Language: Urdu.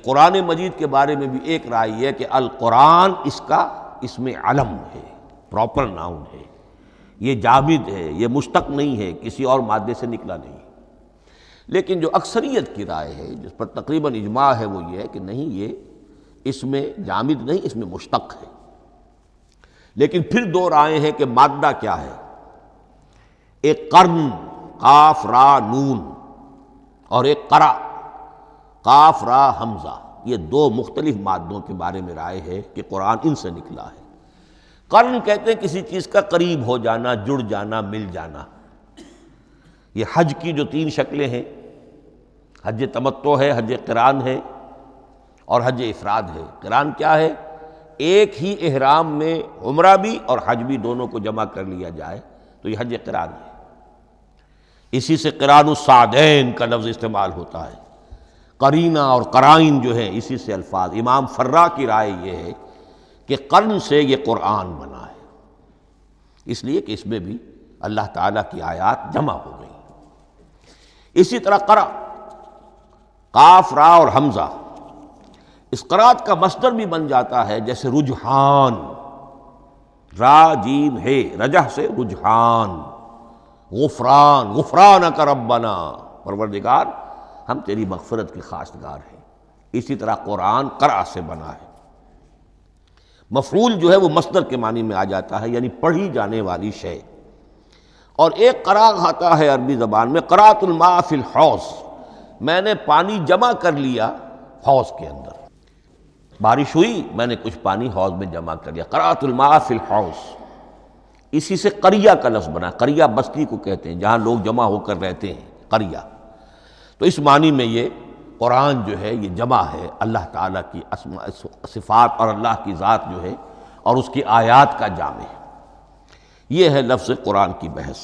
قرآن مجید کے بارے میں بھی ایک رائے یہ ہے کہ القرآن اس کا اسم علم ہے، پراپر ناؤن ہے، یہ جامد ہے، یہ مشتق نہیں ہے، کسی اور مادے سے نکلا نہیں۔ لیکن جو اکثریت کی رائے ہے، جس پر تقریباً اجماع ہے، وہ یہ ہے کہ نہیں، یہ اس میں جامد نہیں، اس میں مشتق ہے۔ لیکن پھر دو رائے ہیں کہ مادہ کیا ہے۔ ایک قرن قاف را نون، اور ایک قرا قاف را حمزہ، یہ دو مختلف مادوں کے بارے میں رائے ہے کہ قرآن ان سے نکلا ہے۔ قرن کہتے ہیں کسی چیز کا قریب ہو جانا، جڑ جانا، مل جانا۔ یہ حج کی جو تین شکلیں ہیں، حج تمتع ہے، حج قران ہے، اور حج افراد ہے۔ قران کیا ہے؟ ایک ہی احرام میں عمرہ بھی اور حج بھی دونوں کو جمع کر لیا جائے تو یہ حج قران ہے۔ اسی سے قران الصعدین کا لفظ استعمال ہوتا ہے۔ قرینہ اور قرائن جو ہے اسی سے الفاظ۔ امام فرا کی رائے یہ ہے کہ قرن سے یہ قرآن بنا ہے، اس لیے کہ اس میں بھی اللہ تعالیٰ کی آیات جمع ہو گئی۔ اسی طرح قرأ قاف را اور حمزہ، اس قرات کا مصدر بھی بن جاتا ہے، جیسے رجحان، را جیم ہے، رجح سے رجحان، غفران، غفرانک ربنا، پروردگار ہم تیری مغفرت کے خواستگار ہیں۔ اسی طرح قرآن قرأ سے بنا ہے۔ مفعول جو ہے وہ مصدر کے معنی میں آ جاتا ہے، یعنی پڑھی جانے والی شے۔ اور ایک قرأ آتا ہے عربی زبان میں، قرأت الماء فی الحوض، میں نے پانی جمع کر لیا حوض کے اندر، بارش ہوئی میں نے کچھ پانی حوض میں جمع کر لیا، قرأت الماء فی الحوض۔ اسی سے قریہ کا لفظ بنا، قریہ بستی کو کہتے ہیں جہاں لوگ جمع ہو کر رہتے ہیں، قریہ۔ تو اس معنی میں یہ قرآن جو ہے یہ جمع ہے اللہ تعالیٰ کی اسماء صفات اور اللہ کی ذات جو ہے اور اس کی آیات کا جامع ہے۔ یہ ہے لفظ قرآن کی بحث۔